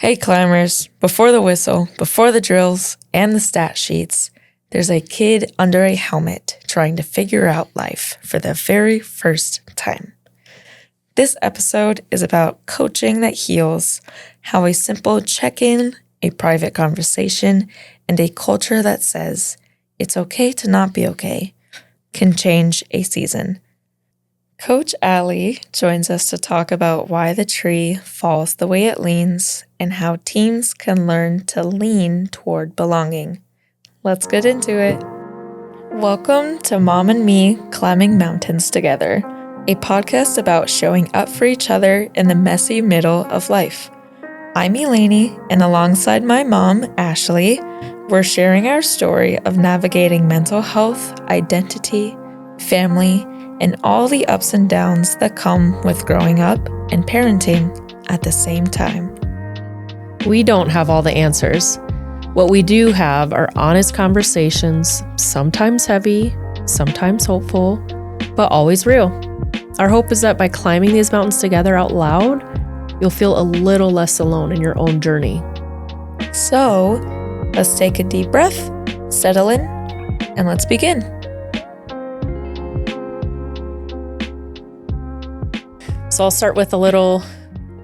Hey climbers, before the whistle, before the drills, and the stat sheets, there's a kid under a helmet trying to figure out life for the very first time. This episode is about coaching that heals, how a simple check-in, a private conversation, and a culture that says it's okay to not be okay can change a season. Coach Allie joins us to talk about why the tree falls the way it leans and how teams can learn to lean toward belonging. Let's get into it. Welcome to Mom and Me Climbing Mountains Together, a podcast about showing up for each other in the messy middle of life. I'm Elaine, and alongside my mom, Ashley, we're sharing our story of navigating mental health, identity, family, and all the ups and downs that come with growing up and parenting at the same time. We don't have all the answers. What we do have are honest conversations, sometimes heavy, sometimes hopeful, but always real. Our hope is that by climbing these mountains together out loud, you'll feel a little less alone in your own journey. So, let's take a deep breath, settle in, and let's begin. So I'll start with a little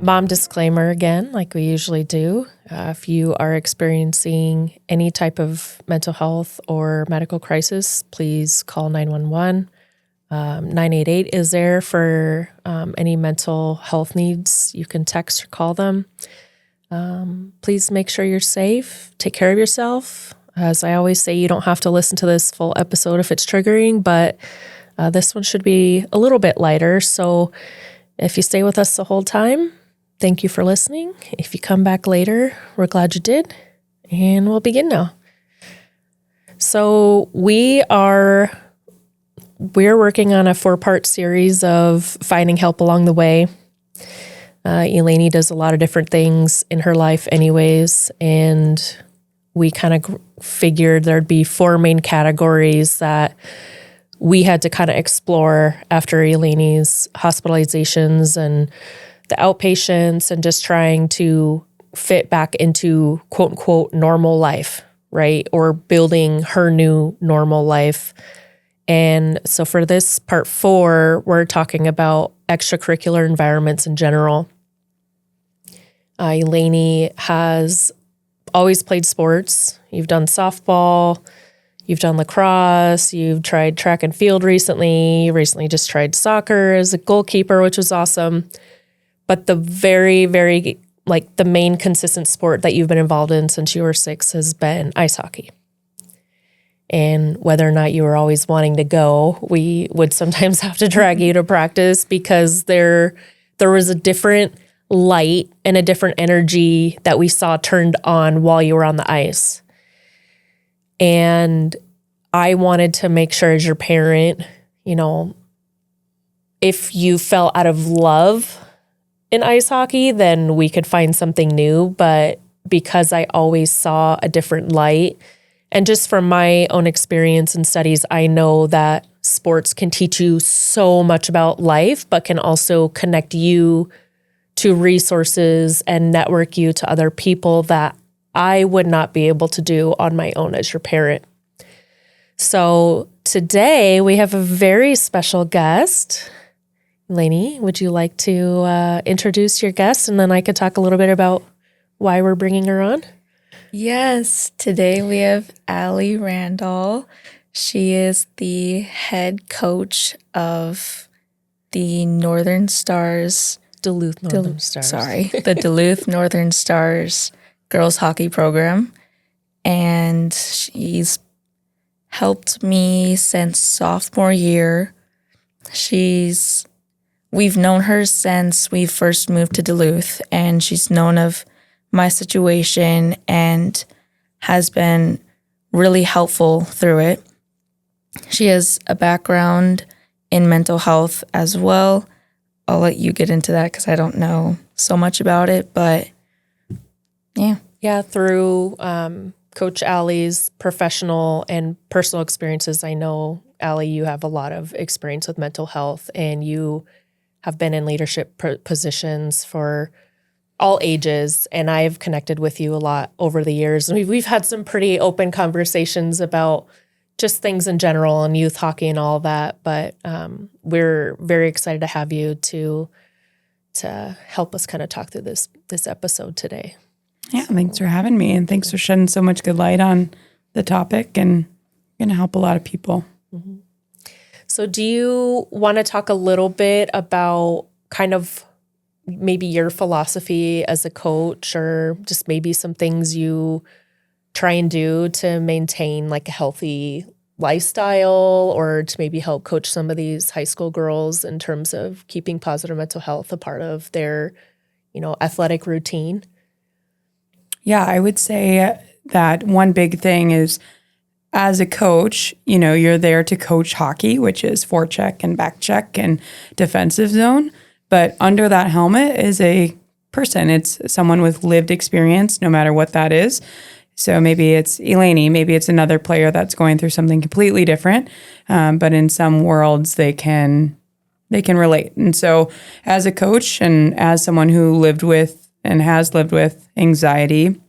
mom disclaimer again, like we usually do. If you are experiencing any type of mental health or medical crisis, please call 911. 988 is there for any mental health needs. You can text or call them. Please make sure you're safe. Take care of yourself. As I always say, you don't have to listen to this full episode if it's triggering, but this one should be a little bit lighter. So if you stay with us the whole time, thank you for listening. If you come back later, we're glad you did. And we'll begin now. So we're working on a 4-part series of finding help along the way. Elaine does a lot of different things in her life anyways, and we kind of figured there'd be 4 main categories that we had to kind of explore after Elaine's hospitalizations and the outpatients and just trying to fit back into quote unquote normal life, right? Or building her new normal life. And so for this part 4, we're talking about extracurricular environments in general. Elaine has always played sports. You've done softball, you've done lacrosse, you've tried track and field recently. You recently just tried soccer as a goalkeeper, which was awesome. But the very, very, the main consistent sport that you've been involved in since you were 6 has been ice hockey. And whether or not you were always wanting to go, we would sometimes have to drag you to practice because there was a different light and a different energy that we saw turned on while you were on the ice. And I wanted to make sure as your parent, if you fell out of love in ice hockey, then we could find something new. But because I always saw a different light, and just from my own experience and studies, I know that sports can teach you so much about life, but can also connect you to resources and network you to other people that I would not be able to do on my own as your parent. So today we have a very special guest. Elaine, would you like to introduce your guest, and then I could talk a little bit about why we're bringing her on? Yes, today we have Allie Randall. She is the head coach of the Northern Stars. Duluth Northern Stars. The Duluth Northern Stars girls hockey program. And she's helped me since sophomore year. We've known her since we first moved to Duluth, and she's known of my situation and has been really helpful through it. She has a background in mental health as well. I'll let you get into that because I don't know so much about it, but yeah. Yeah, through Coach Allie's professional and personal experiences, I know, Allie, you have a lot of experience with mental health, and you have been in leadership positions for all ages, and I've connected with you a lot over the years. We've had some pretty open conversations about just things in general and youth hockey and all that. But we're very excited to have you to help us kind of talk through this episode today. Yeah, thanks for having me, and thanks for shedding so much good light on the topic, and going to help a lot of people. Mm-hmm. So do you want to talk a little bit about kind of maybe your philosophy as a coach, or just maybe some things you try and do to maintain like a healthy lifestyle, or to maybe help coach some of these high school girls in terms of keeping positive mental health a part of their, athletic routine? Yeah, I would say that one big thing is, as a coach, you're there to coach hockey, which is forecheck and backcheck and defensive zone. But under that helmet is a person. It's someone with lived experience, no matter what that is. So maybe it's Elaine, maybe it's another player that's going through something completely different. But in some worlds, they can relate. And so as a coach and as someone who lived with and has lived with anxiety,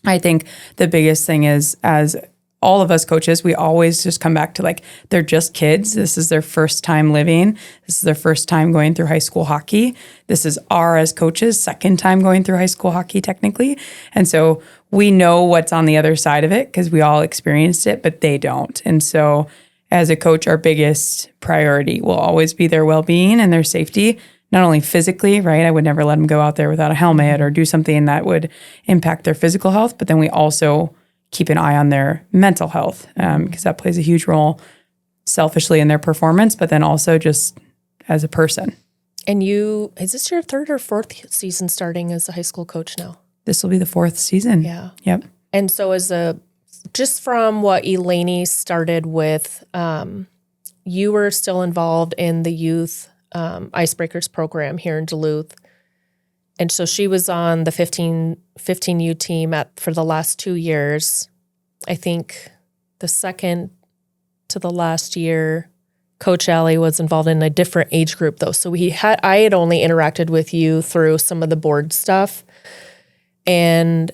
I think the biggest thing is, as all of us coaches, we always just come back to like, they're just kids. This is their first time living. This is their first time going through high school hockey. This is our, as coaches, second time going through high school hockey technically. And so we know what's on the other side of it because we all experienced it, but they don't. And so as a coach, our biggest priority will always be their well-being and their safety, not only physically, right? I would never let them go out there without a helmet or do something that would impact their physical health, but then we also keep an eye on their mental health because that plays a huge role selfishly in their performance, but then also just as a person. And is this your third or fourth season starting as a high school coach now? This will be the fourth season. Yeah. Yep. And so just from what Elaine started with, you were still involved in the youth Icebreakers program here in Duluth. And so she was on the 15U team for the last 2 years. I think the second to the last year, Coach Allie was involved in a different age group though. So I had only interacted with you through some of the board stuff. And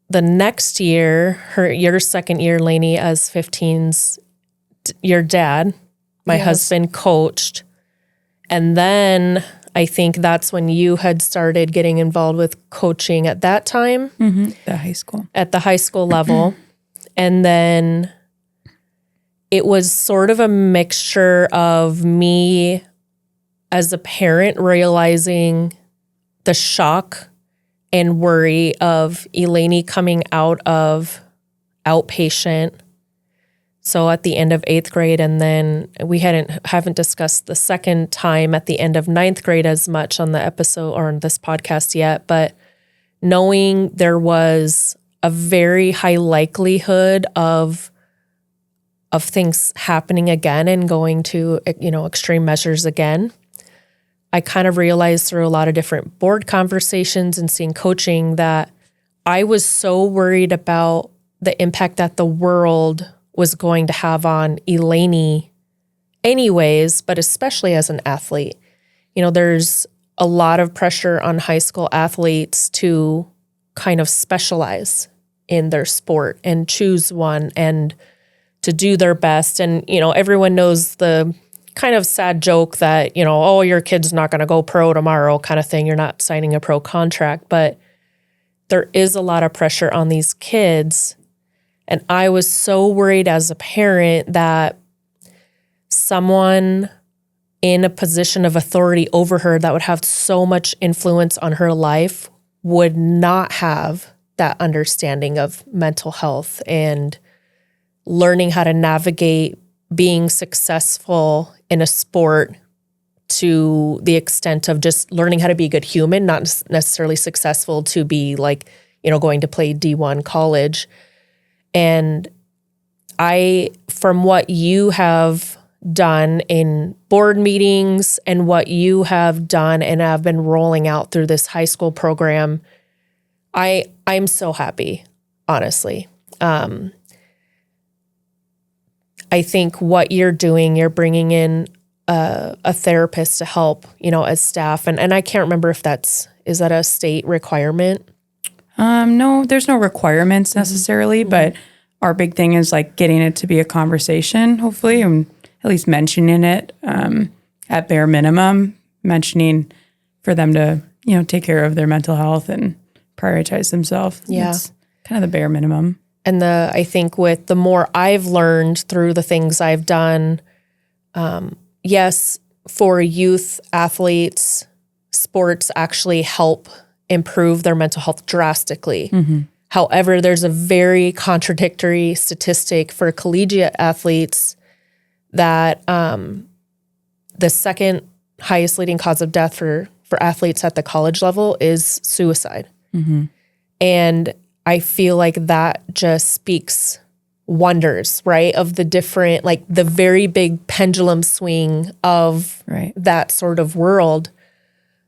the next year, your second year, Lainey, as 15's, your dad, my husband, coached. And then I think that's when you had started getting involved with coaching at that time. Mm-hmm. At the high school level. And then it was sort of a mixture of me as a parent realizing the shock and worry of Elaine coming out of outpatient. So at the end of 8th grade, and then we haven't discussed the second time at the end of 9th grade as much on the episode or on this podcast yet, but knowing there was a very high likelihood of things happening again and going to, extreme measures again, I kind of realized through a lot of different board conversations and seeing coaching that I was so worried about the impact that the world was going to have on Elaine anyways, but especially as an athlete. There's a lot of pressure on high school athletes to kind of specialize in their sport and choose one and to do their best. And, everyone knows the kind of sad joke that, oh, your kid's not going to go pro tomorrow kind of thing. You're not signing a pro contract, but there is a lot of pressure on these kids. And I was so worried as a parent that someone in a position of authority over her that would have so much influence on her life would not have that understanding of mental health and learning how to navigate being successful in a sport to the extent of just learning how to be a good human, not necessarily successful to be like, going to play D1 college. And from what you have done in board meetings and what you have done and have been rolling out through this high school program, I'm so happy, honestly. I think what you're doing, you're bringing in a therapist to help, as staff. And I can't remember if is that a state requirement? No, there's no requirements necessarily, but our big thing is like getting it to be a conversation, hopefully, and at least mentioning it at bare minimum, mentioning for them to, take care of their mental health and prioritize themselves. Yeah. It's kind of the bare minimum. And I think with the more I've learned through the things I've done, yes, for youth athletes, sports actually help improve their mental health drastically. However, there's a very contradictory statistic for collegiate athletes that the second highest leading cause of death for athletes at the college level is suicide. And I feel like that just speaks wonders, right? Of the different, like the very big pendulum swing of that sort of world.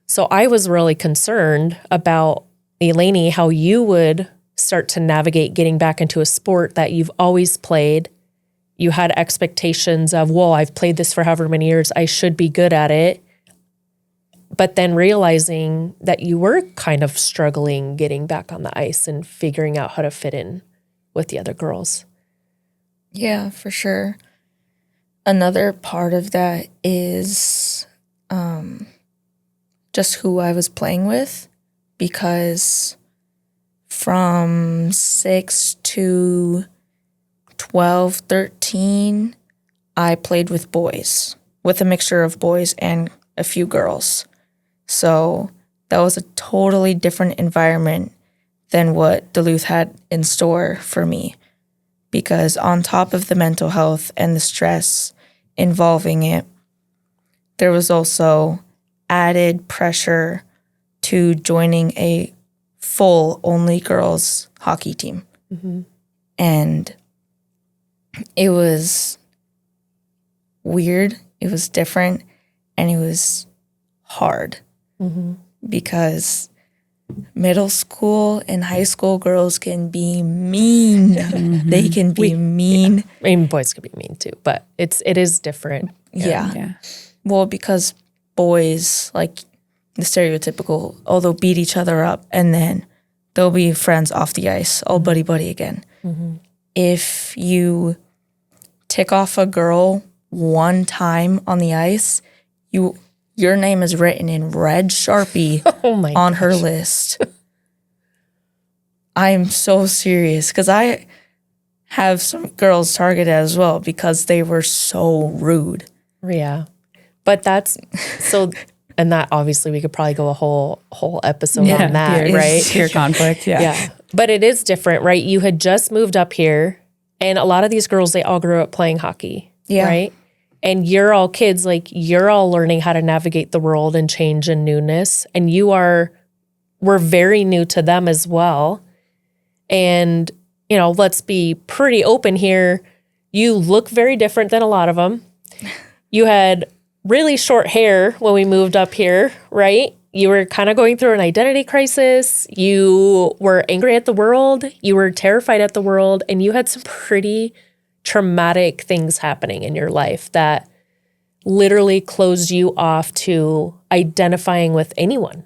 So I was really concerned about, Eleni, how you would start to navigate getting back into a sport that you've always played. You had expectations of, well, I've played this for however many years, I should be good at it. But then realizing that you were kind of struggling getting back on the ice and figuring out how to fit in with the other girls. Yeah, for sure. Another part of that is just who I was playing with, because from 6 to 12, 13, I played with boys, with a mixture of boys and a few girls. So that was a totally different environment than what Duluth had in store for me. Because on top of the mental health and the stress involving it, there was also added pressure to joining a full only girls hockey team. And it was weird, it was different, and it was hard because middle school and high school girls can be mean. They can be mean. I mean, boys could be mean too, but it is different. Yeah. Well, because boys, like the stereotypical, they'll beat each other up and then they'll be friends off the ice, all buddy again. If you tick off a girl one time on the ice, your name is written in red Sharpie on her list. I'm so serious because I have some girls targeted as well because they were so rude. Yeah. But that's so, and that obviously we could probably go a whole episode on that, right? Peer conflict, yeah. But it is different, right? You had just moved up here, and a lot of these girls, they all grew up playing hockey, right? And you're all kids, like you're all learning how to navigate the world and change and newness. And we're very new to them as well. And, let's be pretty open here. You look very different than a lot of them. You had really short hair when we moved up here, right? You were kind of going through an identity crisis. You were angry at the world. You were terrified at the world. And you had some pretty traumatic things happening in your life that literally closed you off to identifying with anyone.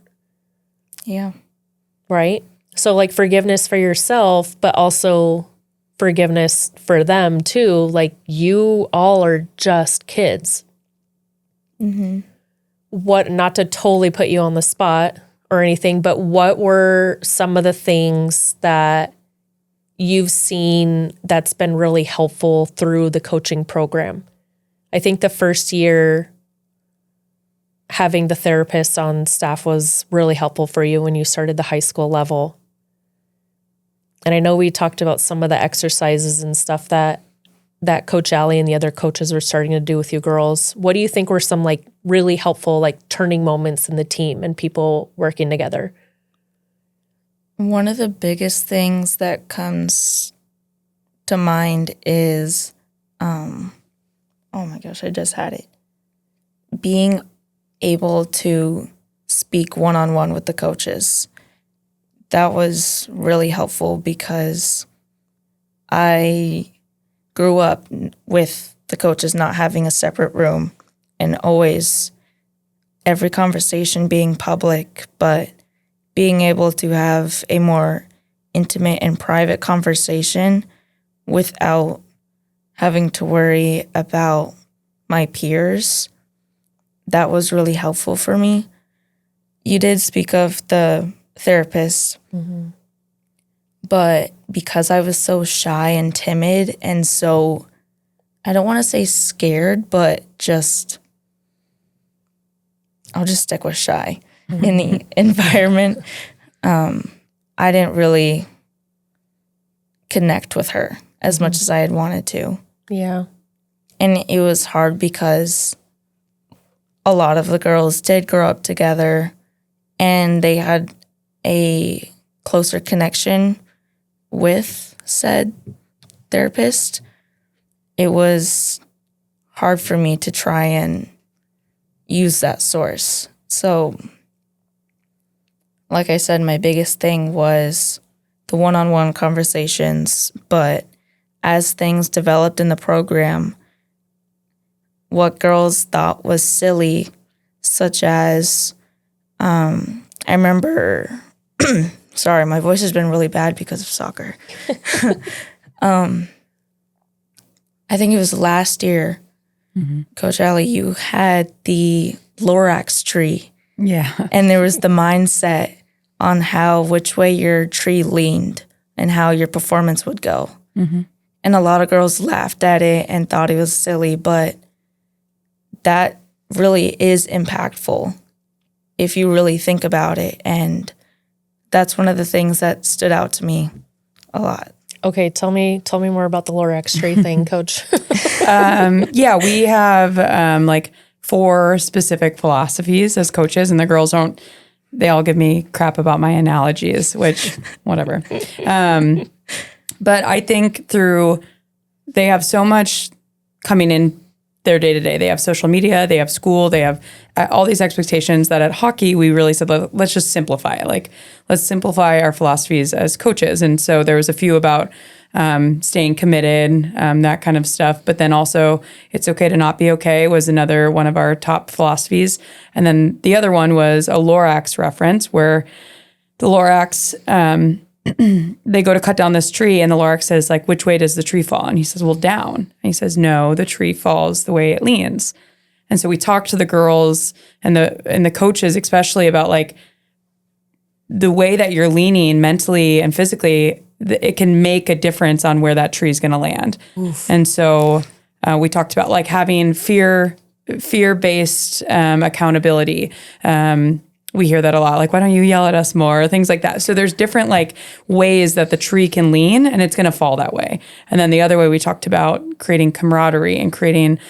Yeah. Right? So like forgiveness for yourself, but also forgiveness for them too. Like you all are just kids. Not to totally put you on the spot or anything, but what were some of the things that you've seen that's been really helpful through the coaching program? I think the first year having the therapist on staff was really helpful for you when you started the high school level. And I know we talked about some of the exercises and stuff that Coach Allie and the other coaches were starting to do with you girls. What do you think were some like really helpful like turning moments in the team and people working together? One of the biggest things that comes to mind is, oh my gosh, I just had it. Being able to speak one-on-one with the coaches. That was really helpful because I grew up with the coaches not having a separate room and always every conversation being public, but being able to have a more intimate and private conversation without having to worry about my peers, that was really helpful for me. You did speak of the therapist, but because I was so shy and timid and so, I don't want to say scared, but I'll just stick with shy in the environment. I didn't really connect with her as much as I had wanted to. Yeah. And it was hard because a lot of the girls did grow up together and they had a closer connection with said therapist. It was hard for me to try and use that source. So, like I said, my biggest thing was the one-on-one conversations, but as things developed in the program, what girls thought was silly, such as, I remember, sorry, my voice has been really bad because of soccer. I think it was last year, Coach Allie, you had the Lorax tree. Yeah. And there was the mindset on which way your tree leaned and how your performance would go. And a lot of girls laughed at it and thought it was silly, but that really is impactful if you really think about it. And that's one of the things that stood out to me a lot. Okay, tell me more about the Lorax tree thing, Coach. Yeah, we have like 4 specific philosophies as coaches, and the girls they all give me crap about my analogies, which, whatever. But I think they have so much coming in their day-to-day. They have social media, they have school, they have all these expectations that at hockey, we really said, let's just simplify it. Like, let's simplify our philosophies as coaches. And so there was a few about staying committed, that kind of stuff. But then also, it's okay to not be okay was another one of our top philosophies. And then the other one was a Lorax reference, where the Lorax, they go to cut down this tree, and the Lorax says, like, which way does the tree fall? And he says, well, down. And he says, no, the tree falls the way it leans. And so we talked to the girls and the coaches, especially about like the way that you're leaning mentally and physically, it can make a difference on where that tree is going to land. Oof. And so we talked about like having fear-based accountability. We hear that a lot, like, why don't you yell at us more? Things like that. So there's different like ways that the tree can lean, and it's going to fall that way. And then the other way, we talked about creating camaraderie and creating,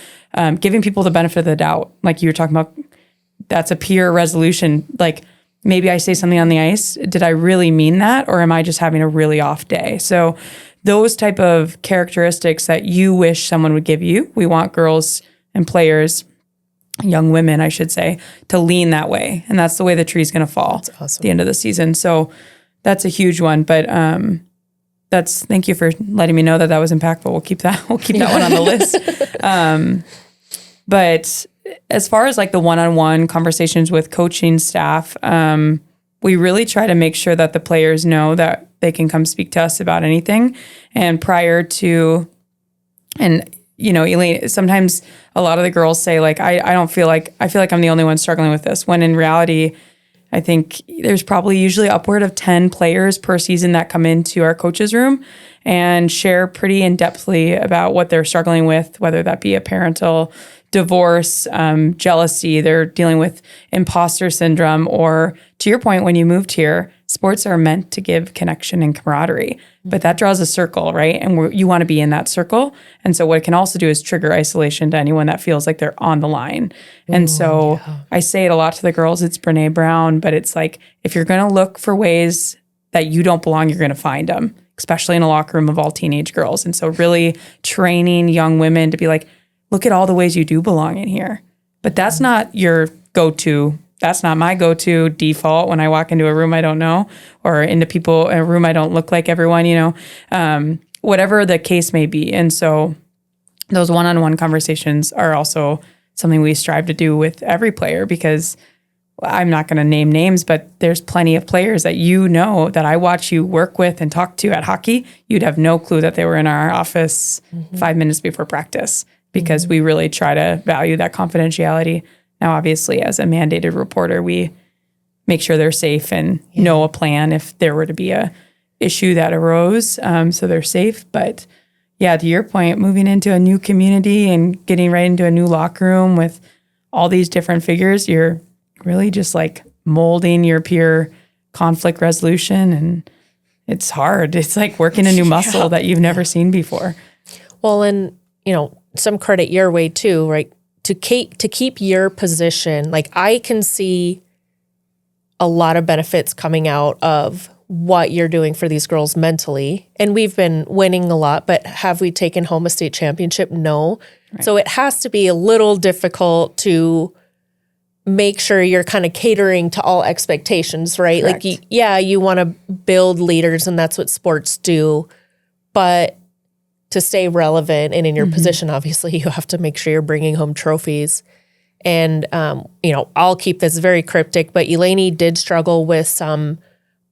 giving people the benefit of the doubt. Like you were talking about, that's a peer resolution. Like, maybe I say something on the ice. Did I really mean that? Or am I just having a really off day? So those type of characteristics that you wish someone would give you, we want girls and players, young women, I should say, to lean that way. And that's the way the tree's going to fall. That's awesome. At the end of the season. So that's a huge one. But thank you for letting me know that was impactful. We'll keep that one on the list. But as far as like the one-on-one conversations with coaching staff, we really try to make sure that the players know that they can come speak to us about anything. And prior to, and you know, Elaine, sometimes a lot of the girls say like, I feel like I'm the only one struggling with this, when in reality, I think there's probably usually upward of 10 players per season that come into our coaches room and share pretty in-depthly about what they're struggling with, whether that be a parental divorce, jealousy, they're dealing with imposter syndrome, or to your point, when you moved here, sports are meant to give connection and camaraderie, but that draws a circle, right? And you want to be in that circle. And so what it can also do is trigger isolation to anyone that feels like they're on the line. And so I say it a lot to the girls, it's Brene Brown, but it's like, if you're going to look for ways that you don't belong, you're going to find them, especially in a locker room of all teenage girls. And so really training young women to be like, look at all the ways you do belong in here. But that's not your go-to. That's not my go-to default when I walk into a room I don't know, or into in a room I don't look like everyone, you know, whatever the case may be. And so those one-on-one conversations are also something we strive to do with every player, because I'm not going to name names, but there's plenty of players that that I watch you work with and talk to at hockey. You'd have no clue that they were in our office 5 minutes before practice, because we really try to value that confidentiality. Now, obviously, as a mandated reporter, we make sure they're safe and know a plan if there were to be a issue that arose, so they're safe. But yeah, to your point, moving into a new community and getting right into a new locker room with all these different figures, you're really just like molding your peer conflict resolution, and it's hard. It's like working a new muscle that you've never seen before. Well, and some credit your way too, right? To keep your position, like I can see a lot of benefits coming out of what you're doing for these girls mentally. And we've been winning a lot, but have we taken home a state championship? No. Right. So it has to be a little difficult to make sure you're kind of catering to all expectations, right? Correct. Like, you want to build leaders, and that's what sports do. But to stay relevant and in your position, obviously, you have to make sure you're bringing home trophies. And, I'll keep this very cryptic, but Eleni did struggle with some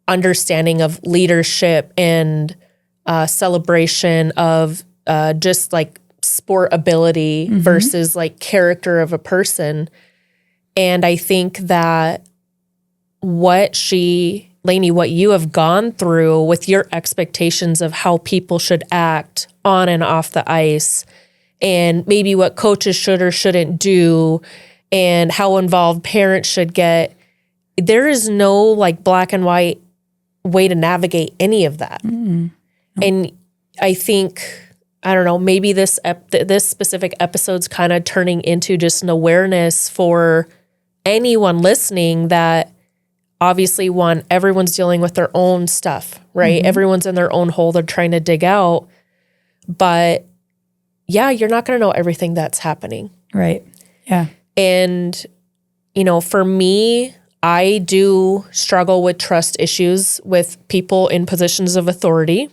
understanding of leadership and celebration of just like sport ability versus like character of a person. And I think that Lainey, what you have gone through with your expectations of how people should act on and off the ice, and maybe what coaches should or shouldn't do, and how involved parents should get, there is no like black and white way to navigate any of that. Mm-hmm. And I think, I don't know, maybe this specific episode's kind of turning into just an awareness for anyone listening that obviously everyone's dealing with their own stuff, right? Everyone's in their own hole they're trying to dig out. But yeah, you're not going to know everything that's happening. Right. Yeah. And, for me, I do struggle with trust issues with people in positions of authority.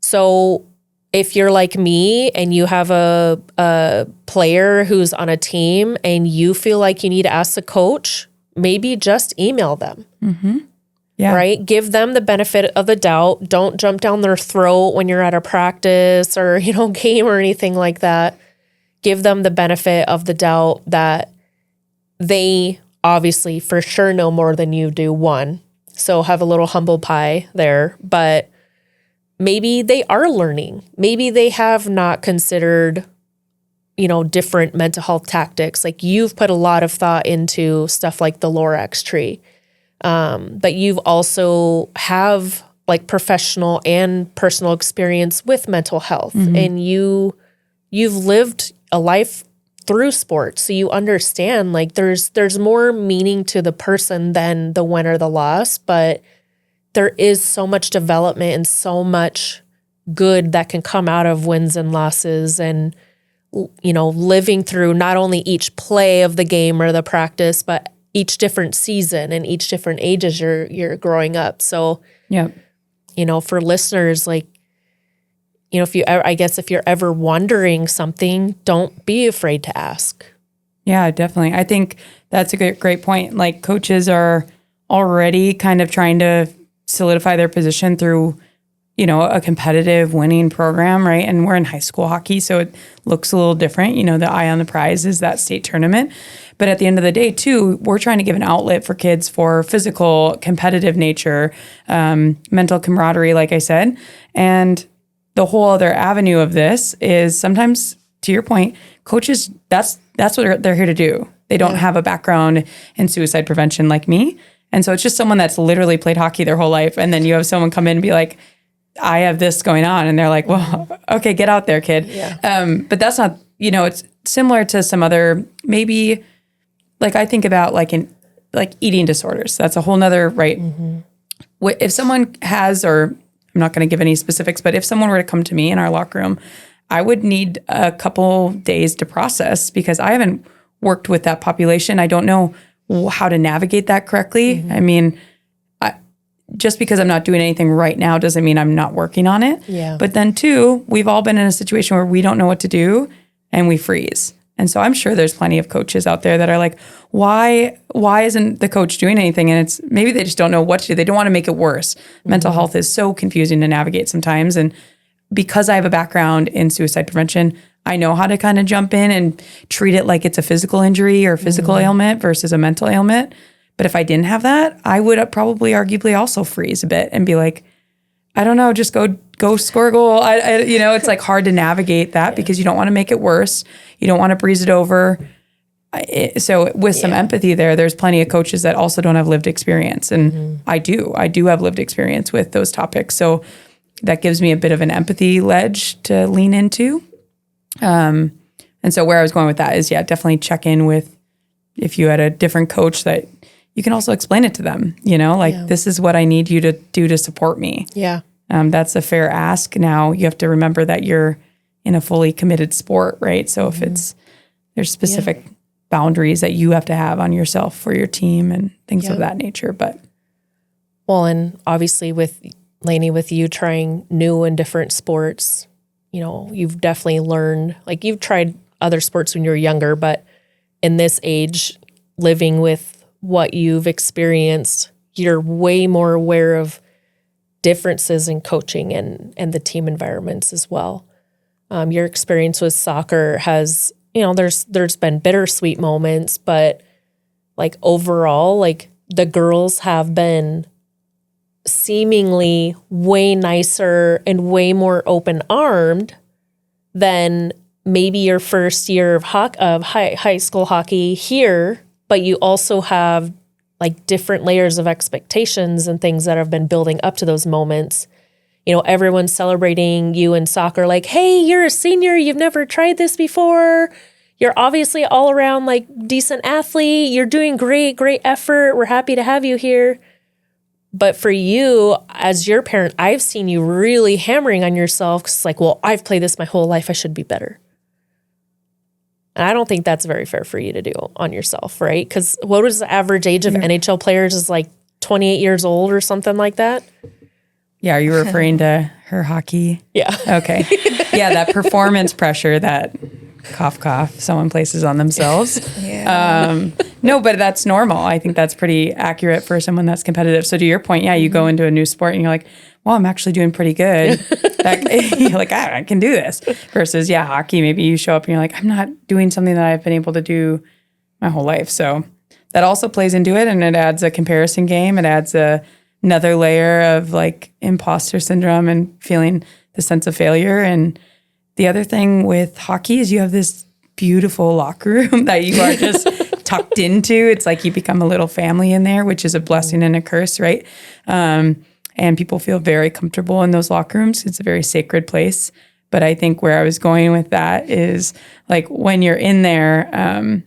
So if you're like me and you have a player who's on a team and you feel like you need to ask the coach, maybe just email them. Yeah. Right? Give them the benefit of the doubt. Don't jump down their throat when you're at a practice or, game or anything like that. Give them the benefit of the doubt that they obviously for sure know more than you do, one. So have a little humble pie there. But maybe they are learning. Maybe they have not considered, different mental health tactics. Like you've put a lot of thought into stuff like the Lorax tree. But you've also have like professional and personal experience with mental health, and you've lived a life through sports. So you understand like there's more meaning to the person than the win or the loss, but there is so much development and so much good that can come out of wins and losses, and living through not only each play of the game or the practice, but each different season and each different age as you're growing up. So, for listeners, like, if you're ever wondering something, don't be afraid to ask. Yeah, definitely. I think that's a great point. Like coaches are already kind of trying to solidify their position through, a competitive winning program, right? And we're in high school hockey, so it looks a little different. The eye on the prize is that state tournament. But at the end of the day, too, we're trying to give an outlet for kids for physical, competitive nature, mental camaraderie, like I said. And the whole other avenue of this is sometimes, to your point, coaches, that's what they're here to do. They don't have a background in suicide prevention like me. And so it's just someone that's literally played hockey their whole life. And then you have someone come in and be like, I have this going on. And they're like, well, okay, get out there, kid. Yeah. But that's not, it's similar to some other, maybe like I think about like eating disorders. That's a whole nother, right? If someone has, or I'm not going to give any specifics, but if someone were to come to me in our locker room, I would need a couple days to process because I haven't worked with that population. I don't know how to navigate that correctly. I mean, just because I'm not doing anything right now doesn't mean I'm not working on it. Yeah. But then too, we've all been in a situation where we don't know what to do and we freeze. And so I'm sure there's plenty of coaches out there that are like, why isn't the coach doing anything? And it's maybe they just don't know what to do. They don't want to make it worse. Mental health is so confusing to navigate sometimes. And because I have a background in suicide prevention, I know how to kind of jump in and treat it like it's a physical injury or physical ailment versus a mental ailment. But if I didn't have that, I would probably arguably also freeze a bit and be like, I don't know, just go score a goal. It's like hard to navigate that because you don't want to make it worse. You don't want to breeze it over. So with some empathy there's plenty of coaches that also don't have lived experience. And I do have lived experience with those topics. So that gives me a bit of an empathy ledge to lean into. And so where I was going with that is, definitely check in with, if you had a different coach, that you can also explain it to them, this is what I need you to do to support me. Yeah. That's a fair ask. Now you have to remember that you're in a fully committed sport, right? So if there's specific boundaries that you have to have on yourself for your team and things of that nature. But and obviously with Lainey, with you trying new and different sports, you've definitely learned, like you've tried other sports when you were younger, but in this age, living with what you've experienced, you're way more aware of differences in coaching and the team environments as well. Your experience with soccer has, there's been bittersweet moments, but like overall, like the girls have been seemingly way nicer and way more open-armed than maybe your first year of high school hockey here, but you also have like different layers of expectations and things that have been building up to those moments. Everyone's celebrating you in soccer, like, hey, you're a senior, you've never tried this before. You're obviously all around like decent athlete. You're doing great effort. We're happy to have you here. But for you, as your parent, I've seen you really hammering on yourself because it's like, well, I've played this my whole life. I should be better. And I don't think that's very fair for you to do on yourself, right? Because what was the average age of NHL players is like 28 years old or something like that? Yeah, are you referring to her hockey? Yeah. Okay. Yeah, that performance pressure that cough, someone places on themselves. No, but that's normal. I think that's pretty accurate for someone that's competitive. So to your point, you go into a new sport and you're like, well, I'm actually doing pretty good. You're like, I can do this. Versus, hockey, maybe you show up and you're like, I'm not doing something that I've been able to do my whole life. So that also plays into it, and it adds a comparison game. It adds another layer of like imposter syndrome and feeling the sense of failure. And the other thing with hockey is you have this beautiful locker room that you are just tucked into. It's like you become a little family in there, which is a blessing and a curse, right? And people feel very comfortable in those locker rooms. It's a very sacred place. But I think where I was going with that is like when you're in there,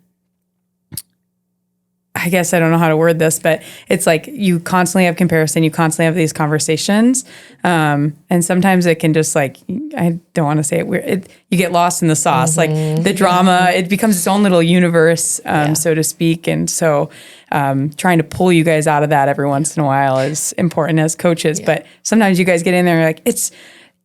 I guess I don't know how to word this, but it's like you constantly have comparison. You constantly have these conversations. And sometimes it can just like, I don't want to say it weird. You get lost in the sauce, like the drama, it becomes its own little universe, so to speak. And so trying to pull you guys out of that every once in a while is important as coaches. But sometimes you guys get in there and you're like,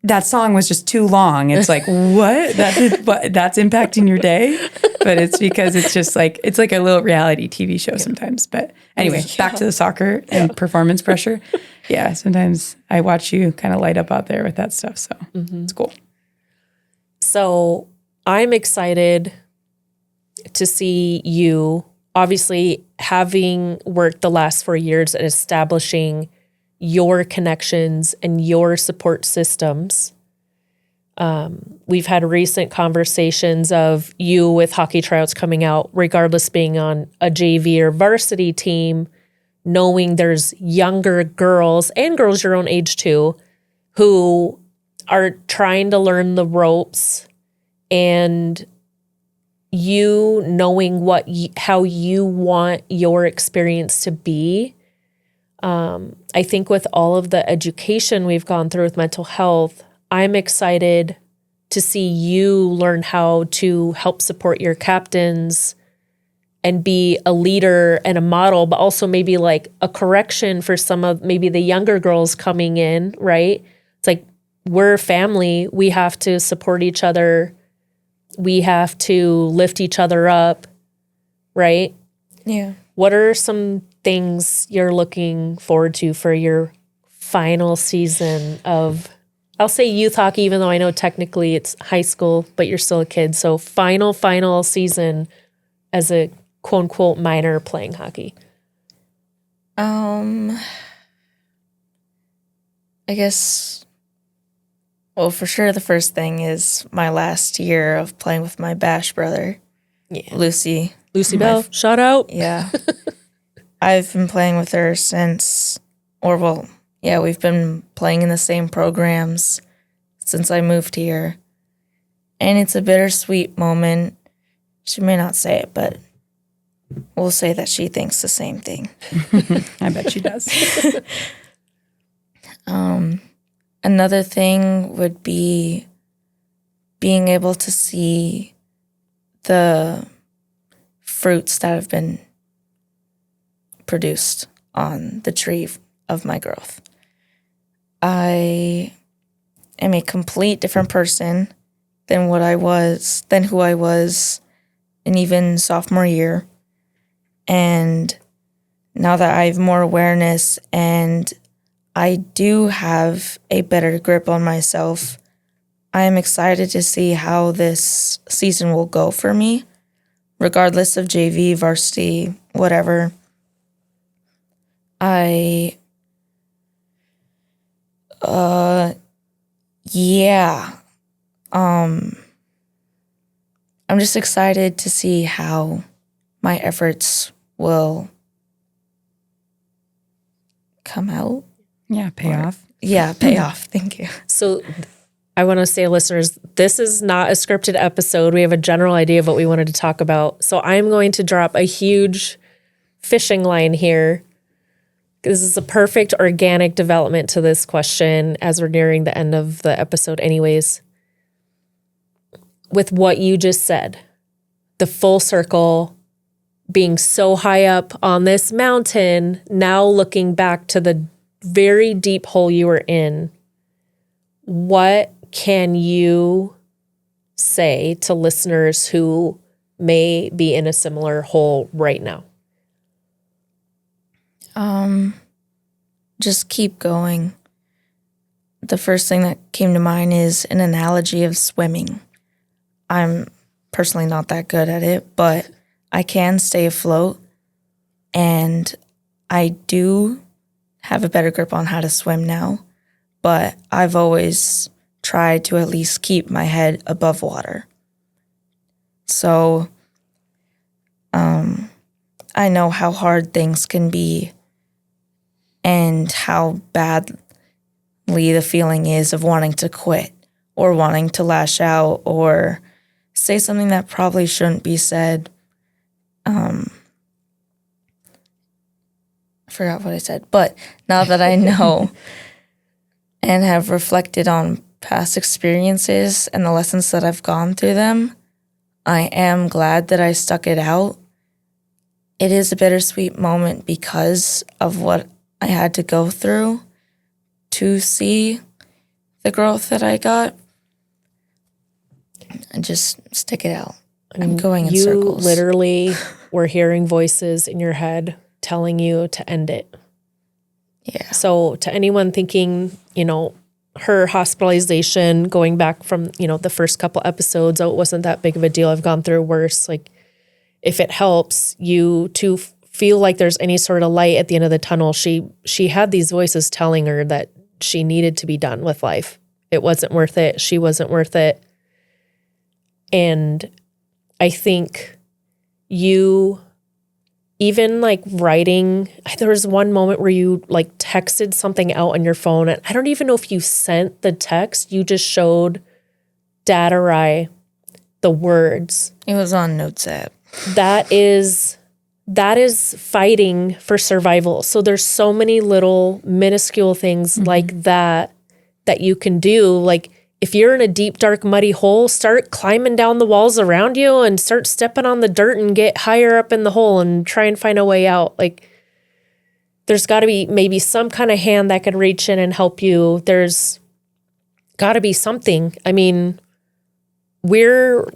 that song was just too long. It's like, what? That's impacting your day? But it's because it's just like, it's like a little reality TV show sometimes. But anyway, back to the soccer and performance pressure. Yeah, sometimes I watch you kind of light up out there with that stuff. So it's cool. So I'm excited to see you, obviously, having worked the last 4 years at establishing your connections and your support systems. We've had recent conversations of you with hockey tryouts coming out, regardless being on a JV or varsity team, knowing there's younger girls and girls your own age too, who are trying to learn the ropes, and you knowing how you want your experience to be. I think with all of the education we've gone through with mental health, I'm excited to see you learn how to help support your captains and be a leader and a model, but also maybe like a correction for some of maybe the younger girls coming in, right? It's like, we're a family. We have to support each other We have to lift each other up, right? Yeah. What are some things you're looking forward to for your final season of, I'll say youth hockey, even though I know technically it's high school, but you're still a kid. So final season as a quote unquote minor playing hockey. I guess, well, for sure the first thing is my last year of playing with my Bash brother, Lucy. Lucy Bell, shout out. Yeah. I've been playing with her since, we've been playing in the same programs since I moved here. And it's a bittersweet moment. She may not say it, but we'll say that she thinks the same thing. I bet she does. Another thing would be being able to see the fruits that have been produced on the tree of my growth. I am a complete different person than who I was in even sophomore year. And now that I have more awareness and I do have a better grip on myself, I am excited to see how this season will go for me, regardless of JV, varsity, whatever. I'm just excited to see how my efforts will come out. Yeah, pay off. Yeah, pay off. Thank you. So I want to say, listeners, this is not a scripted episode. We have a general idea of what we wanted to talk about. So I'm going to drop a huge fishing line here. This is a perfect organic development to this question as we're nearing the end of the episode anyways. With what you just said, the full circle, being so high up on this mountain, now looking back to the very deep hole you were in, what can you say to listeners who may be in a similar hole right now? Just keep going. The first thing that came to mind is an analogy of swimming. I'm personally not that good at it, but I can stay afloat, and I do have a better grip on how to swim now, but I've always tried to at least keep my head above water. So I know how hard things can be and how badly the feeling is of wanting to quit or wanting to lash out or say something that probably shouldn't be said. I forgot what I said, but now that I know and have reflected on past experiences and the lessons that I've gone through them, I am glad that I stuck it out. It is a bittersweet moment because of what I had to go through to see the growth that I got. And just stick it out. I'm going in circles. You literally were hearing voices in your head telling you to end it. Yeah. So to anyone thinking, her hospitalization, going back from, the first couple episodes, oh, it wasn't that big of a deal. I've gone through worse. Like, if it helps you to feel like there's any sort of light at the end of the tunnel, she had these voices telling her that she needed to be done with life. It wasn't worth it. She wasn't worth it. And I think you, even like writing, there was one moment where you like texted something out on your phone, and I don't even know if you sent the text. You just showed Dad or I the words. It was on Notes app. That is fighting for survival. So there's so many little minuscule things like that you can do. Like, if you're in a deep, dark, muddy hole, start climbing down the walls around you and start stepping on the dirt and get higher up in the hole and try and find a way out. Like, there's got to be maybe some kind of hand that could reach in and help you. There's got to be something. I mean, we're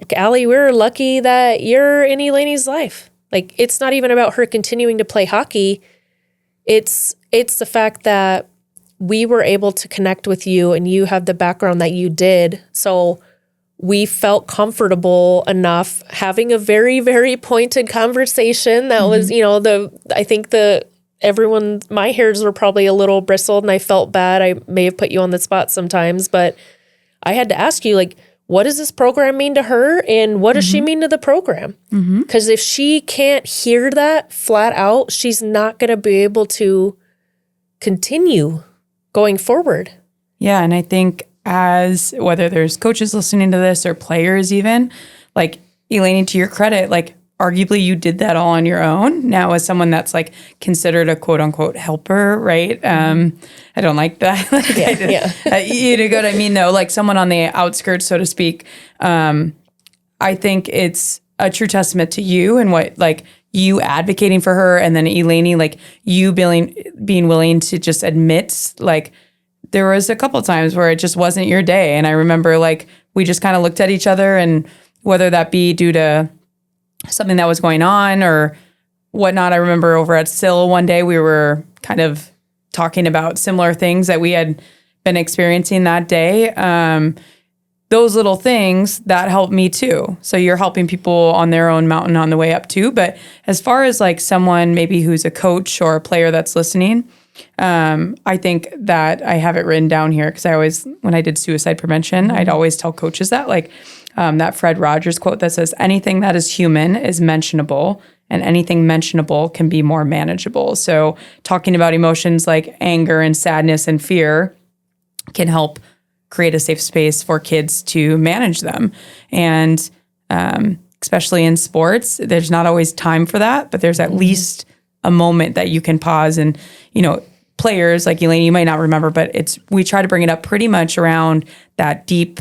lucky that you're in Eleni's life. Like, it's not even about her continuing to play hockey. It's the fact that we were able to connect with you and you have the background that you did. So we felt comfortable enough having a very, very pointed conversation that was, my hairs were probably a little bristled and I felt bad. I may have put you on the spot sometimes, but I had to ask you, like, what does this program mean to her and what does she mean to the program? Because if she can't hear that flat out, she's not going to be able to continue going forward. Yeah, and I think as whether there's coaches listening to this or players even, like, Eleni, to your credit, like, arguably you did that all on your own. Now, as someone that's like considered a quote unquote helper, right? I don't like that. You know what I mean, though? Like, someone on the outskirts, so to speak. I think it's a true testament to you and what, like, you advocating for her, and then Eleni, like, you being willing to just admit, like, there was a couple of times where it just wasn't your day. And I remember, like, we just kind of looked at each other, and whether that be due to something that was going on or whatnot. I remember over at SIL one day, we were kind of talking about similar things that we had been experiencing that day. Those little things that helped me too. So you're helping people on their own mountain on the way up too. But as far as like someone maybe who's a coach or a player that's listening, I think that I have it written down here because I always, when I did suicide prevention, I'd always tell coaches that, like, that Fred Rogers quote that says, anything that is human is mentionable, and anything mentionable can be more manageable. So talking about emotions like anger and sadness and fear can help create a safe space for kids to manage them. And especially in sports, there's not always time for that, but there's at least a moment that you can pause. And, players like Eleni, you might not remember, but we try to bring it up pretty much around that deep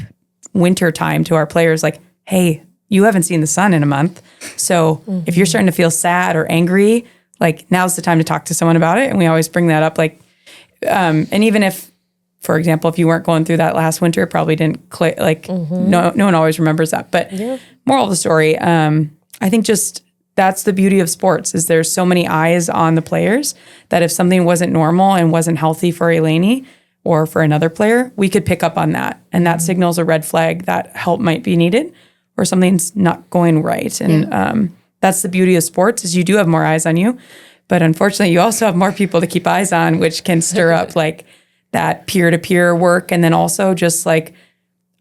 winter time to our players, like, hey, you haven't seen the sun in a month. So if you're starting to feel sad or angry, like, now's the time to talk to someone about it. And we always bring that up, like, and even if, for example, if you weren't going through that last winter, it probably didn't click, like, no one always remembers that. But moral of the story, I think just that's the beauty of sports, is there's so many eyes on the players that if something wasn't normal and wasn't healthy for Eleni or for another player, we could pick up on that. And that signals a red flag that help might be needed or something's not going right. And that's the beauty of sports, is you do have more eyes on you. But unfortunately, you also have more people to keep eyes on, which can stir up like that peer-to-peer work. And then also just like,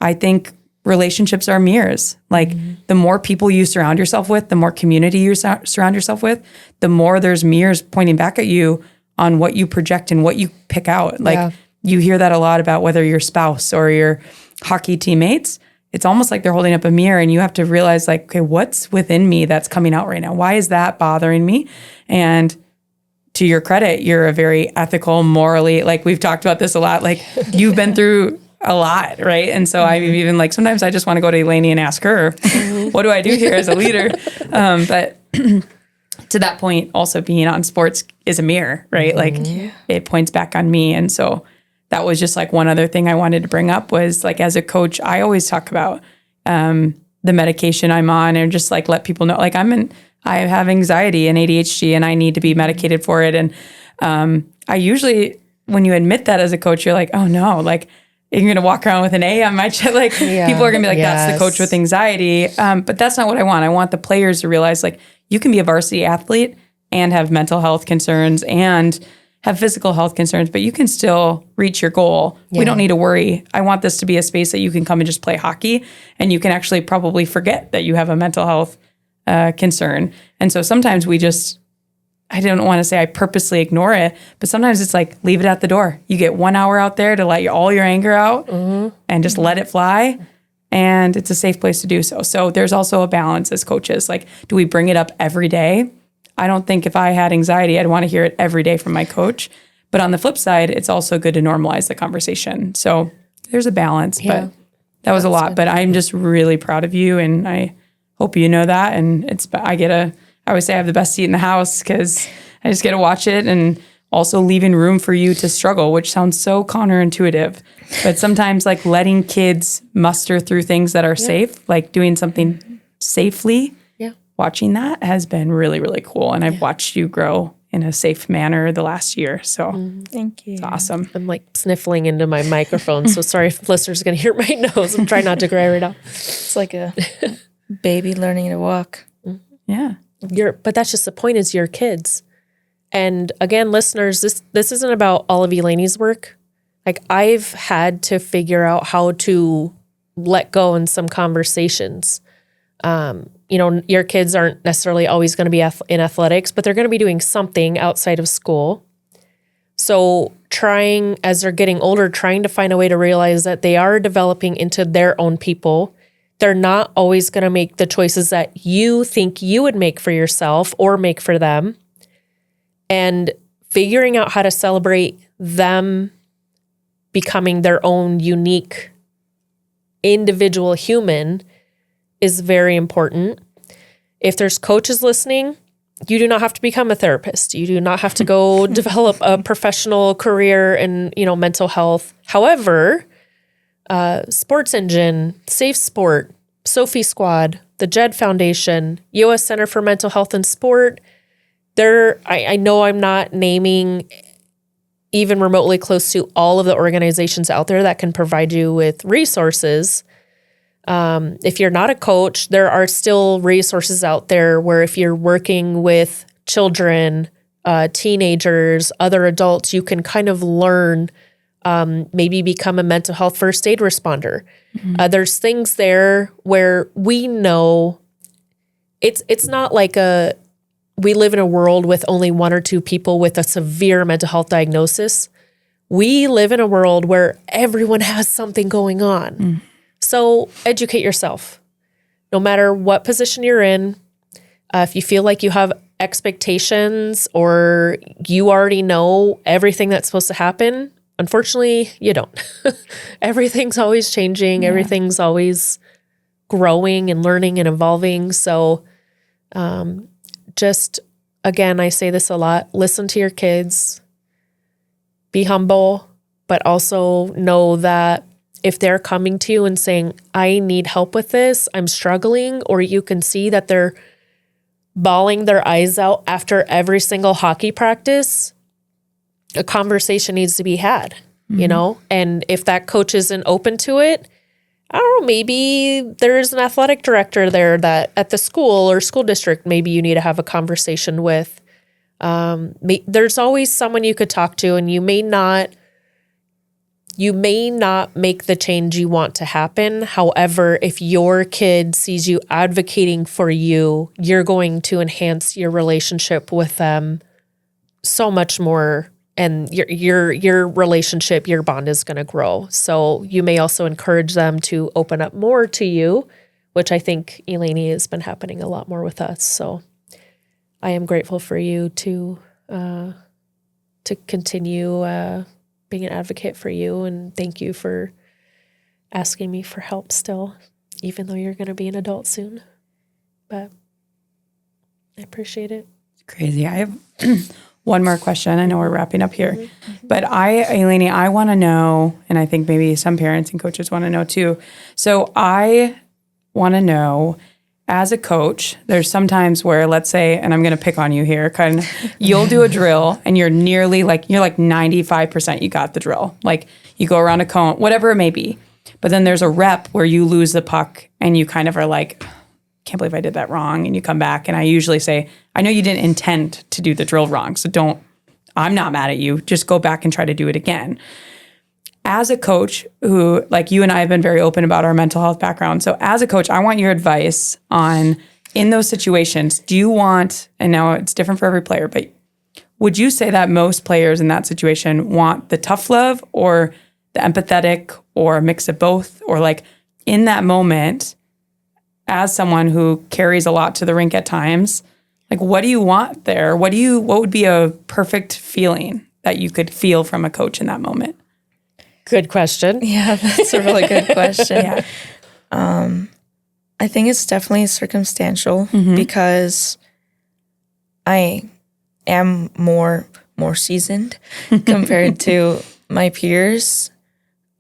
I think relationships are mirrors. Like the more people you surround yourself with, the more community you surround yourself with, the more there's mirrors pointing back at you on what you project and what you pick out. Like you hear that a lot about whether your spouse or your hockey teammates. It's almost like they're holding up a mirror and you have to realize, like, okay, what's within me that's coming out right now? Why is that bothering me? And to your credit, you're a very ethical, morally, like we've talked about this a lot, like you've been through a lot, right? And so I'm even like, sometimes I just want to go to Eleni and ask her, what do I do here as a leader? But to that point, also being on sports is a mirror, right? Like it points back on me. And so that was just like one other thing I wanted to bring up was like, as a coach, I always talk about the medication I'm on and just like let people know, like I have anxiety and ADHD and I need to be medicated for it. And I usually, when you admit that as a coach, you're like, oh no, like you're going to walk around with an A on my chest. Like people are going to be like, that's the coach with anxiety. But that's not what I want. I want the players to realize like you can be a varsity athlete and have mental health concerns and have physical health concerns, but you can still reach your goal. We don't need to worry. I want this to be a space that you can come and just play hockey and you can actually probably forget that you have a mental health concern. And so sometimes I don't want to say I purposely ignore it, but sometimes it's like, leave it at the door. You get 1 hour out there to let all your anger out and just let it fly. And it's a safe place to do so. So there's also a balance as coaches. Like, do we bring it up every day? I don't think if I had anxiety, I'd want to hear it every day from my coach. But on the flip side, it's also good to normalize the conversation. So there's a balance, but that was a lot. But I'm just really proud of you. And I hope you know that. And I always say I have the best seat in the house because I just get to watch it and also leaving room for you to struggle, which sounds so counterintuitive. But sometimes like letting kids muster through things that are safe, like doing something safely, watching that has been really, really cool. And I've watched you grow in a safe manner the last year. So Thank you. it's awesome. I'm like sniffling into my microphone. So sorry if listeners are going to hear my nose. I'm trying not to cry right now. It's like a baby learning to walk. Yeah. But that's just the point, is your kids. And again, listeners, this isn't about all of Elaine's work. Like, I've had to figure out how to let go in some conversations. Your kids aren't necessarily always going to be in athletics, but they're going to be doing something outside of school. So as they're getting older, trying to find a way to realize that they are developing into their own people. They're not always going to make the choices that you think you would make for yourself or make for them. And figuring out how to celebrate them becoming their own unique individual human is very important. If there's coaches listening, you do not have to become a therapist. You do not have to go develop a professional career in, mental health. However, Sports Engine, Safe Sport, Sophie Squad, the JED Foundation, U.S. Center for Mental Health and Sport, I know I'm not naming even remotely close to all of the organizations out there that can provide you with resources. If you're not a coach, there are still resources out there where if you're working with children, teenagers, other adults, you can kind of learn, maybe become a mental health first aid responder. There's things there where we know it's not like we live in a world with only one or two people with a severe mental health diagnosis. We live in a world where everyone has something going on. So educate yourself. No matter what position you're in, if you feel like you have expectations or you already know everything that's supposed to happen, unfortunately, you don't. Everything's always changing. Everything's always growing and learning and evolving. So just, again, I say this a lot, listen to your kids, be humble, but also know that if they're coming to you and saying, I need help with this, I'm struggling, or you can see that they're bawling their eyes out after every single hockey practice, a conversation needs to be had, And if that coach isn't open to it, I don't know, maybe there's an athletic director there that at the school or school district, maybe you need to have a conversation with. There's always someone you could talk to, and you may not make the change you want to happen. However, if your kid sees you advocating for you, you're going to enhance your relationship with them so much more. And your relationship, your bond is going to grow. So you may also encourage them to open up more to you, which I think, Elaine, has been happening a lot more with us. So I am grateful for you to continue being an advocate for you. And thank you for asking me for help still, even though you're going to be an adult soon. But I appreciate it. It's crazy. I have one more question. I know we're wrapping up here, but Elaine, I want to know, and I think maybe some parents and coaches want to know too. So I want to know, as a coach, there's sometimes where, let's say, and I'm going to pick on you here, you'll do a drill and you're nearly like 95% you got the drill. Like you go around a cone, whatever it may be. But then there's a rep where you lose the puck and you kind of are like, can't believe I did that wrong. And you come back and I usually say, I know you didn't intend to do the drill wrong. So I'm not mad at you. Just go back and try to do it again. As a coach who, like you and I have been very open about our mental health background. So as a coach, I want your advice on, in those situations, do you want, and now it's different for every player, but would you say that most players in that situation want the tough love or the empathetic or a mix of both? Or like in that moment, as someone who carries a lot to the rink at times, like what do you want there? What would be a perfect feeling that you could feel from a coach in that moment? Good question. Yeah, that's a really good question. I think it's definitely circumstantial because I am more more seasoned compared to my peers.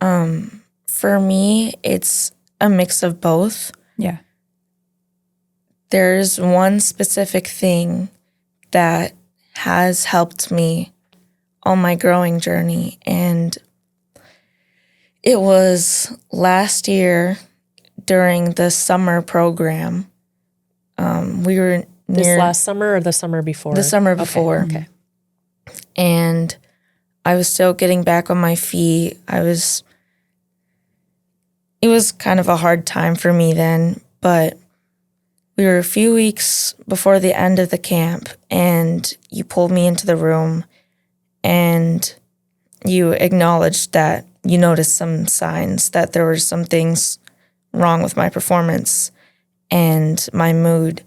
For me, it's a mix of both. Yeah. There's one specific thing that has helped me on my growing journey, and it was last year during the summer program. We were This near last summer or the summer before? the summer before. Okay. And I was still getting back on my feet. It was kind of a hard time for me then, but we were a few weeks before the end of the camp, and you pulled me into the room and you acknowledged that you noticed some signs that there were some things wrong with my performance and my mood.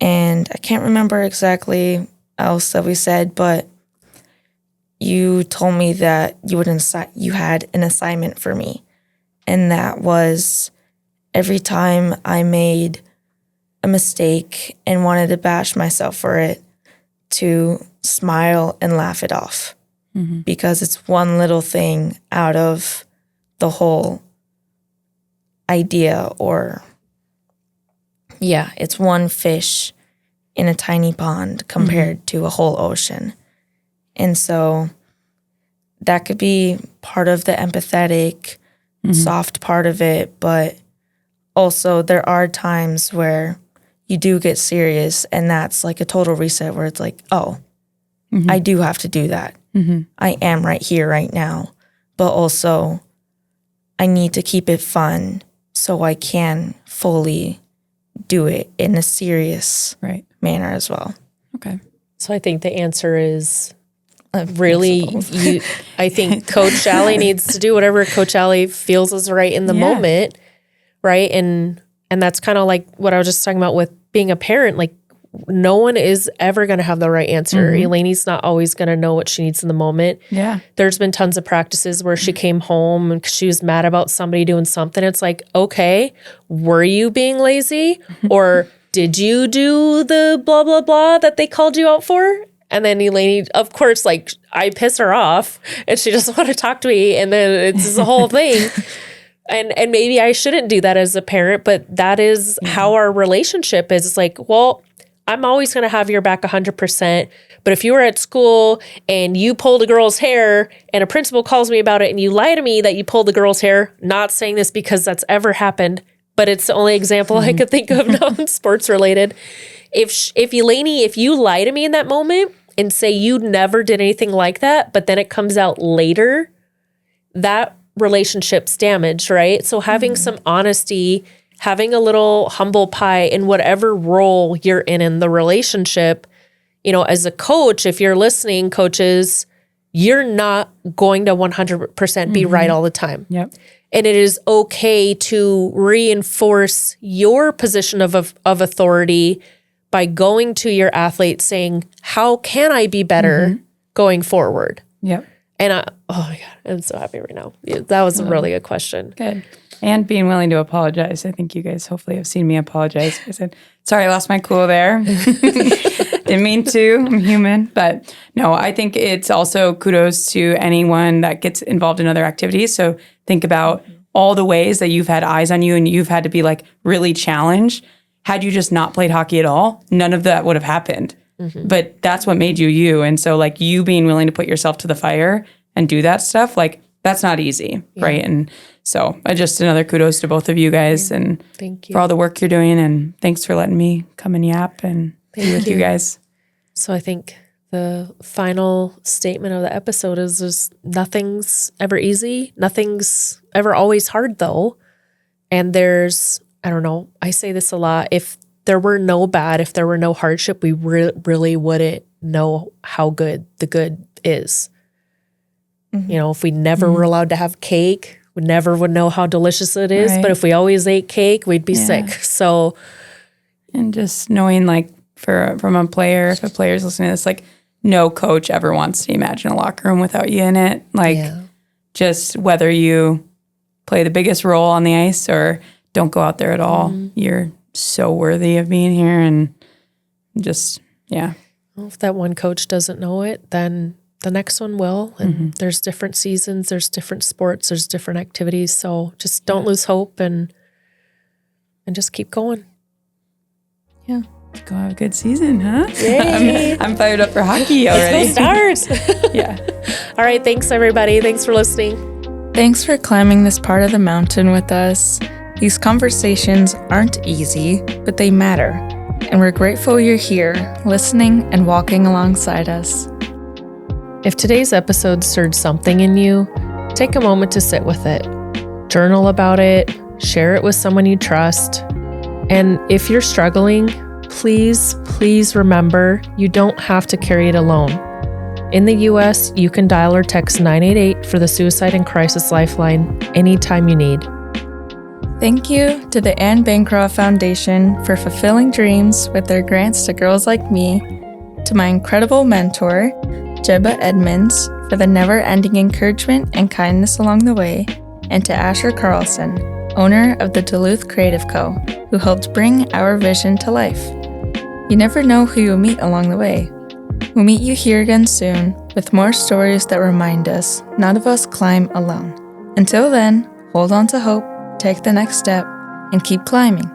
And I can't remember exactly else that we said, but you told me that you had an assignment for me. And that was every time I made a mistake and wanted to bash myself for it, to smile and laugh it off. Because it's one little thing out of the whole idea, or it's one fish in a tiny pond compared to a whole ocean. And so that could be part of the empathetic, soft part of it, but also there are times where you do get serious, and that's like a total reset where it's like, oh, I do have to do that. I am right here, right now, but also I need to keep it fun so I can fully do it in a serious manner as well. Okay. So I think the answer is really, I think Coach Allie needs to do whatever Coach Allie feels is right in the moment, right? And that's kind of like what I was just talking about with being a parent. Like, no one is ever going to have the right answer. Elaine's not always going to know what she needs in the moment. Yeah. There's been tons of practices where she came home and she was mad about somebody doing something. It's like, okay, were you being lazy? Or did you do the blah, blah, blah that they called you out for? And then Elaine, of course, like, I piss her off and she doesn't want to talk to me. And then it's the whole thing. And maybe I shouldn't do that as a parent, but that is how our relationship is. It's like, well, I'm always going to have your back 100%. But if you were at school and you pulled a girl's hair and a principal calls me about it and you lie to me that you pulled the girl's hair, not saying this because that's ever happened, but it's the only example I could think of non-sports related. If you lie to me in that moment and say you never did anything like that, but then it comes out later, that relationship's damaged, right? So having some honesty, having a little humble pie in whatever role you're in the relationship, as a coach, if you're listening, coaches, you're not going to 100% be right all the time. Yep. And it is okay to reinforce your position of authority by going to your athlete saying, how can I be better going forward? Yep. And oh my God, I'm so happy right now. Yeah, that was a really good question. Good. And being willing to apologize. I think you guys hopefully have seen me apologize. I said, sorry, I lost my cool there. Didn't mean to. I'm human. But no, I think it's also kudos to anyone that gets involved in other activities. So think about all the ways that you've had eyes on you and you've had to be like really challenged. Had you just not played hockey at all, none of that would have happened. But that's what made you you. And so like you being willing to put yourself to the fire and do that stuff, like that's not easy, right? And so just another kudos to both of you guys and thank you for all the work you're doing. And thanks for letting me come and yap and be with you guys. So I think the final statement of the episode is just nothing's ever easy. Nothing's ever always hard though. And I don't know, I say this a lot. If there were no bad, if there were no hardship, we really wouldn't know how good the good is. If we never were allowed to have cake, we never would know how delicious it is. Right. But if we always ate cake, we'd be sick. So, and just knowing like from a player, if a player's listening to this, like no coach ever wants to imagine a locker room without you in it. Like just whether you play the biggest role on the ice or don't go out there at all, you're so worthy of being here and just, Well, if that one coach doesn't know it, then the next one will. And there's different seasons, there's different sports, there's different activities. So just don't lose hope and just keep going. Yeah. Go have a good season, huh? Yay. I'm fired up for hockey already. Let's go Stars. Yeah. All right. Thanks, everybody. Thanks for listening. Thanks for climbing this part of the mountain with us. These conversations aren't easy, but they matter. And we're grateful you're here, listening and walking alongside us. If today's episode stirred something in you, take a moment to sit with it. Journal about it, share it with someone you trust. And if you're struggling, please remember you don't have to carry it alone. In the US, you can dial or text 988 for the Suicide and Crisis Lifeline anytime you need. Thank you to the Anne Bancroft Foundation for fulfilling dreams with their grants to girls like me, to my incredible mentor, Jeba Edmonds, for the never-ending encouragement and kindness along the way, and to Asher Carlson, owner of the Duluth Creative Co., who helped bring our vision to life. You never know who you'll meet along the way. We'll meet you here again soon with more stories that remind us none of us climb alone. Until then, hold on to hope, take the next step, and keep climbing.